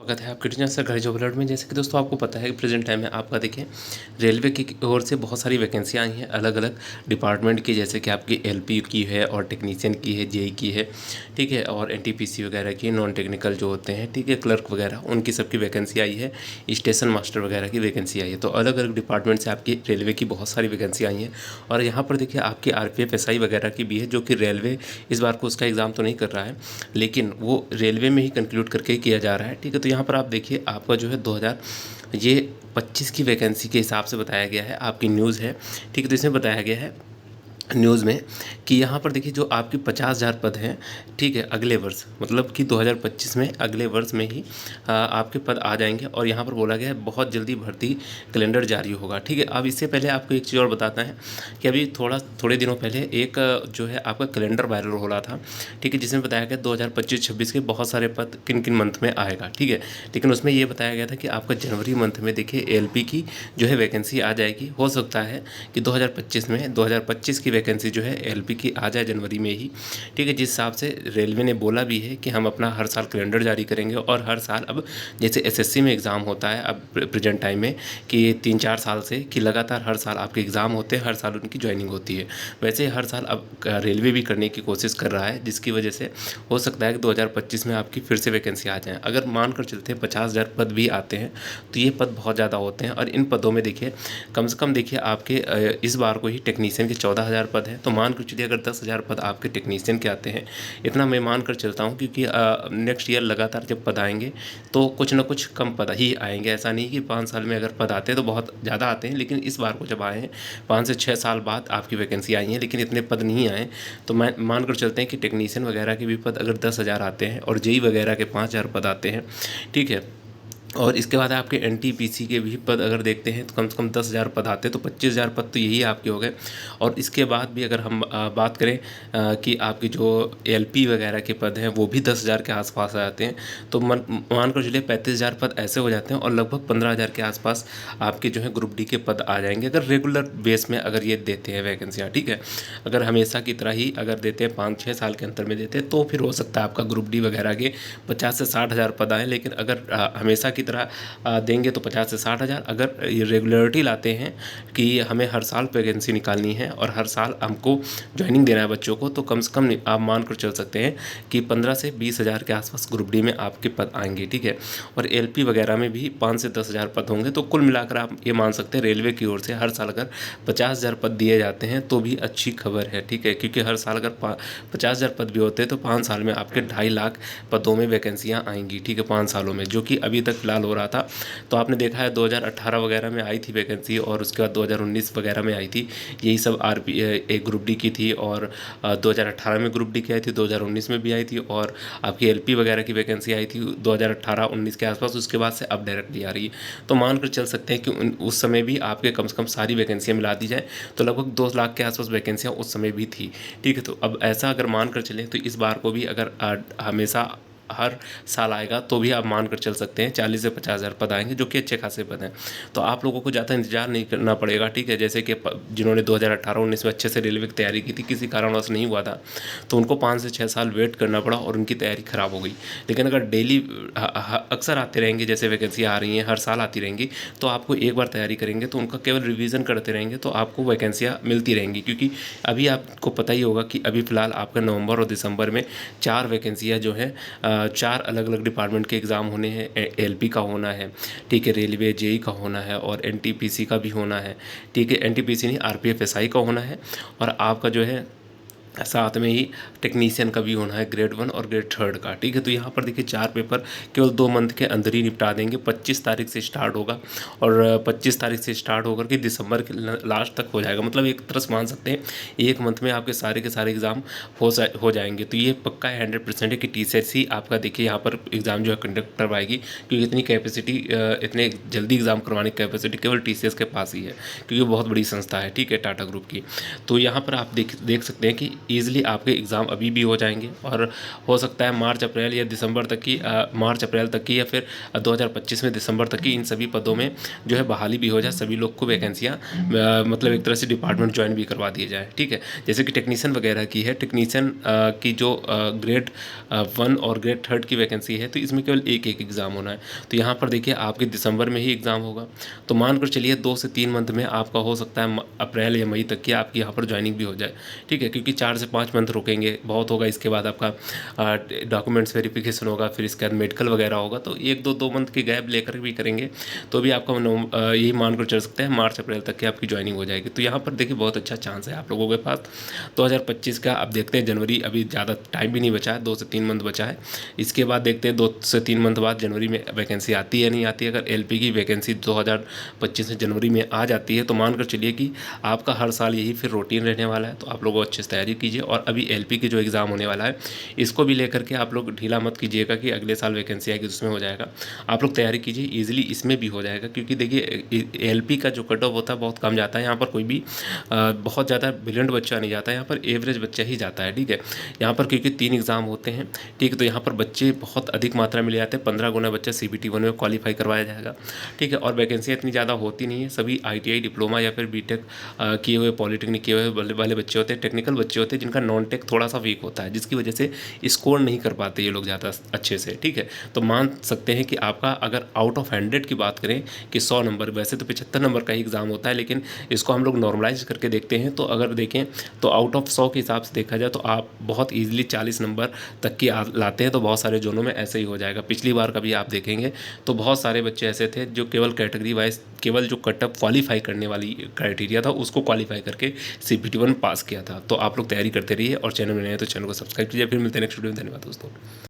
स्वागत है आपके टीचर सरकारी जॉब अलर्ट में। जैसे कि दोस्तों आपको पता है कि प्रेजेंट टाइम में आपका देखिए रेलवे की ओर से बहुत सारी वैकेंसी आई हैं अलग अलग डिपार्टमेंट की, जैसे कि आपकी एलपी की है और टेक्नीशियन की है, जेई की है, ठीक है, और एनटीपीसी वगैरह की, नॉन टेक्निकल जो होते हैं, ठीक है, क्लर्क वगैरह, उनकी सबकी वैकेंसी आई है। स्टेशन मास्टर वगैरह की वैकेंसी आई है। तो अलग अलग डिपार्टमेंट से आपकी रेलवे की बहुत सारी वैकेंसी आई हैं। और यहाँ पर देखिए आपकी आरपीएफ एसआई वगैरह की भी है, जो कि रेलवे इस बार को उसका एग्ज़ाम तो नहीं कर रहा है, लेकिन वो रेलवे में ही कंक्लूड करके किया जा रहा है, ठीक है। तो यहाँ पर आप देखिए आपका जो है 2025 की वैकेंसी के हिसाब से बताया गया है, आपकी न्यूज़ है, ठीक है। तो इसमें बताया गया है न्यूज़ में कि यहाँ पर देखिए जो आपकी 50,000 पद हैं, ठीक है, अगले वर्ष मतलब कि 2025 में अगले वर्ष में ही आपके पद आ जाएंगे। और यहाँ पर बोला गया है बहुत जल्दी भर्ती कैलेंडर जारी होगा, ठीक है। अब इससे पहले आपको एक चीज़ और बताता है कि अभी थोड़े दिनों पहले एक जो है आपका कैलेंडर वायरल हो रहा था, ठीक है, जिसमें बताया गया 2025-26 के बहुत सारे पद किन किन मंथ में आएगा, ठीक है। लेकिन उसमें ये बताया गया था कि आपका जनवरी मंथ में देखिए एलपी की जो है वैकेंसी आ जाएगी। हो सकता है कि 2025 की वैकेंसी जो है एलपी की आ जाए जनवरी में ही, ठीक है। जिस हिसाब से रेलवे ने बोला भी है कि हम अपना हर साल कैलेंडर जारी करेंगे और हर साल अब जैसे एसएससी में एग्ज़ाम होता है अब प्रेजेंट टाइम में कि 3-4 साल से कि लगातार हर साल आपके एग्ज़ाम होते हैं, हर साल उनकी ज्वाइनिंग होती है, वैसे हर साल अब रेलवे भी करने की कोशिश कर रहा है, जिसकी वजह से हो सकता है कि 2025 में आपकी फिर से वैकेंसी आ जाए। अगर मानकर चलते हैं 50,000 पद भी आते हैं तो ये पद बहुत ज़्यादा होते हैं। और इन पदों में देखिए कम से कम देखिए आपके इस बार को ही टेक्नीशियन के 14,000 पद हैं। तो मान कर चलिए अगर 10,000 पद आपके टेक्नीशियन के आते हैं, इतना मैं मान कर चलता हूँ, क्योंकि नेक्स्ट ईयर लगातार जब पद आएंगे तो कुछ ना कुछ कम पद ही आएंगे। ऐसा नहीं कि 5 साल में अगर पद आते हैं तो बहुत ज़्यादा आते हैं, लेकिन इस बार को जब आए हैं 5 से 6 साल बाद आपकी वैकेंसी आई है, लेकिन इतने पद नहीं आए। तो मैं मान कर चलते हैं कि टेक्नीशियन वगैरह के भी पद अगर 10,000 आते हैं और जेई वगैरह के 5,000 पद आते हैं, ठीक है, और इसके बाद आपके एनटीपीसी के भी पद अगर देखते हैं तो कम से कम 10,000 पद आते हैं, तो 25,000 पद तो यही आपके हो गए। और इसके बाद भी अगर हम बात करें कि आपकी जो एलपी वगैरह के पद हैं वो भी 10,000 के आसपास आ जाते हैं। तो मान कर चलिए 35,000 पद ऐसे हो जाते हैं और लगभग 15,000 के आसपास आपके जो है ग्रुप डी के पद आ जाएंगे, अगर रेगुलर बेस में अगर ये देते हैं वैकेंसियाँ, ठीक है। अगर हमेशा की तरह ही अगर देते हैं 5-6 साल के अंतर में देते हैं तो फिर हो सकता है आपका ग्रुप डी वगैरह के 50 से 60,000 पद आए। लेकिन अगर हमेशा की तरह देंगे तो 50 से 60,000। अगर ये रेगुलरिटी लाते हैं कि हमें हर साल वैकेंसी निकालनी है और हर साल हमको ज्वाइनिंग देना है बच्चों को, तो कम से कम आप मान कर चल सकते हैं कि 15 से 20,000 के आसपास ग्रुप डी में आपके पद आएंगे, ठीक है। और एलपी वगैरह में भी 5 से 10,000 पद होंगे। तो कुल मिलाकर आप ये मान सकते हैं रेलवे की ओर से हर साल अगर 50,000 पद दिए जाते हैं तो भी अच्छी खबर है, ठीक है, क्योंकि हर साल अगर 50,000 पद भी होते हैं तो 5 साल में आपके 2.5 लाख पदों में वैकेंसियाँ आएंगी, ठीक है, 5 सालों में, जो कि अभी तक फिलहाल हो रहा था। तो आपने देखा है 2018 वगैरह में आई थी वैकेंसी और उसके बाद 2019 वगैरह में आई थी, यही सब एक ग्रुप डी की थी। और 2018 में ग्रुप डी की आई थी, 2019 में भी आई थी, और आपकी एलपी वगैरह की वैकेंसी आई थी 2018-19 के आसपास। उसके बाद से अब डायरेक्टली आ रही है। तो मानकर चल सकते हैं कि उस समय भी आपके कम से कम सारी वैकेंसियाँ मिला दी जाए तो लगभग 2 लाख के आसपास वैकेंसियाँ उस समय भी थी, ठीक है। तो अब ऐसा अगर मान कर चलें तो इस बार को भी अगर हमेशा हर साल आएगा तो भी आप मान कर चल सकते हैं 40 से 50,000 पद आएंगे, जो कि अच्छे खासे पद हैं। तो आप लोगों को ज़्यादा इंतजार नहीं करना पड़ेगा, ठीक है। जैसे कि जिन्होंने 2018-19 में अच्छे से रेलवे की तैयारी की थी, किसी कारणवश नहीं हुआ था, तो उनको 5 से 6 साल वेट करना पड़ा और उनकी तैयारी ख़राब हो गई। लेकिन अगर डेली अक्सर आते रहेंगे, जैसे वैकेंसी आ रही हैं हर साल आती रहेंगी, तो आपको एक बार तैयारी करेंगे तो उनका केवल रिवीजन करते रहेंगे तो आपको वैकेंसियाँ मिलती रहेंगी। क्योंकि अभी आपको पता ही होगा कि अभी फ़िलहाल आपका नवंबर और दिसंबर में 4 वैकेंसियाँ जो हैं 4 अलग अलग डिपार्टमेंट के एग्ज़ाम होने हैं। एलपी का होना है, ठीक है, रेलवे जेई का होना है और एनटीपीसी का भी होना है, ठीक है, एनटीपीसी नहीं आरपीएफ एसआई का होना है, और आपका जो है साथ में ही टेक्नीशियन का भी होना है ग्रेड 1 और ग्रेड 3 का, ठीक है। तो यहाँ पर देखिए 4 पेपर केवल 2 मंथ के अंदर ही निपटा देंगे। 25 तारीख से स्टार्ट होगा और 25 तारीख से स्टार्ट होकर के दिसंबर के लास्ट तक हो जाएगा। मतलब एक तरह से मान सकते हैं 1 मंथ में आपके सारे के सारे एग्ज़ाम हो जाएंगे। तो ये पक्का है 100% है कि टीसीएस ही आपका देखिए यहाँ पर एग्ज़ाम जो है कंडक्ट करवाएगी, क्योंकि इतनी कैपेसिटी इतने जल्दी एग्ज़ाम करवाने की कैपेसिटी केवल टीसीएस के पास ही है, क्योंकि बहुत बड़ी संस्था है, ठीक है, टाटा ग्रुप की। तो यहाँ पर आप देख सकते हैं कि ईज़िली आपके एग्ज़ाम अभी भी हो जाएंगे और हो सकता है मार्च अप्रैल या दिसंबर तक की मार्च अप्रैल तक की या फिर 2025 में दिसंबर तक की इन सभी पदों में जो है बहाली भी हो जाए, सभी लोग को वैकेंसियाँ मतलब एक तरह से डिपार्टमेंट ज्वाइन भी करवा दिए जाए। ठीक है, जैसे कि टेक्नीशियन वगैरह की है, टेक्नीशियन की जो ग्रेड 1 और ग्रेड 3 की वैकेंसी है, तो इसमें केवल एक एक एग्ज़ाम होना है। तो यहाँ पर देखिए आपके दिसंबर में ही एग्ज़ाम होगा, तो मान कर चलिए 2 से 3 मंथ में आपका हो सकता है अप्रैल या मई तक की आपकी यहाँ पर ज्वाइनिंग भी हो जाए। ठीक है, क्योंकि 4 से 5 मंथ रुकेंगे बहुत होगा, इसके बाद आपका डॉक्यूमेंट्स वेरिफिकेशन होगा, फिर इसके बाद मेडिकल वगैरह होगा, तो 1-2 मंथ की गैप लेकर भी करेंगे तो भी आपका यही मान कर चल सकते हैं मार्च अप्रैल तक की आपकी ज्वाइनिंग हो जाएगी। तो यहाँ पर देखिए बहुत अच्छा चांस है आप लोगों के पास 2025 का। अब देखते हैं जनवरी, अभी ज़्यादा टाइम भी नहीं बचा है, 2 से 3 मंथ बचा है। इसके बाद देखते हैं 2 से 3 मंथ बाद जनवरी में वैकेंसी आती है नहीं आती है। अगर एलपी की वैकेंसी 2025 में जनवरी में आ जाती है तो मानकर चलिए कि आपका हर साल यही फिर रूटीन रहने वाला है। तो आप लोग अच्छे से तैयारी कीजिए और अभी एलपी की जो एग्ज़ाम होने वाला है इसको भी लेकर के आप लोग ढीला मत कीजिएगा कि अगले साल वैकेंसी आएगी उसमें हो जाएगा। आप लोग तैयारी कीजिए, ईजिली इसमें भी हो जाएगा, क्योंकि देखिए एलपी का जो कट ऑफ होता है बहुत कम जाता है। यहाँ पर कोई भी बहुत ज़्यादा ब्रिलियंट बच्चा नहीं जाता है, यहाँ पर एवरेज बच्चा ही जाता है। ठीक है, यहाँ पर क्योंकि 3 एग्ज़ाम होते हैं, ठीक है, तो यहाँ पर बच्चे बहुत अधिक मात्रा में ले जाते हैं। 15 गुना बच्चा CBT 1 में क्वालिफाई करवाया जाएगा। ठीक है, और वैकेंसियाँ इतनी ज़्यादा होती नहीं है, सभी ITI डिप्लोमा या फिर बीटेक किए हुए, पॉलिटेक्निक किए हुए वाले बच्चे होते हैं, टेक्निकल बच्चे होते हैं जिनका नॉन टेक थोड़ा सा वीक होता है, जिसकी वजह से स्कोर नहीं कर पाते ये लोग ज़्यादा अच्छे से। ठीक है, तो मान सकते हैं कि आपका अगर आउट ऑफ 100 की बात करें कि 100 नंबर, वैसे तो 75 नंबर का ही एग्ज़ाम होता है, लेकिन इसको हम लोग नॉर्मलाइज करके देखते हैं, तो अगर देखें तो आउट ऑफ 100 के हिसाब से देखा जाए तो आप बहुत ईजिली 40 नंबर तक की लाते हैं। तो बहुत सारे जोनों में ऐसे ही हो जाएगा। पिछली बार कभी आप देखेंगे तो बहुत सारे बच्चे ऐसे थे जो केवल कैटेगरी वाइज केवल जो कटअप क्वालिफाई करने वाली क्राइटेरिया था उसको क्वालिफाई करके CBT 1 पास किया था। तो आप लोग तैयारी करते रहिए और चैनल में नए हैं तो चैनल को सब्सक्राइब कीजिए। फिर मिलते हैं नेक्स्ट वीडियो में। धन्यवाद दोस्तों।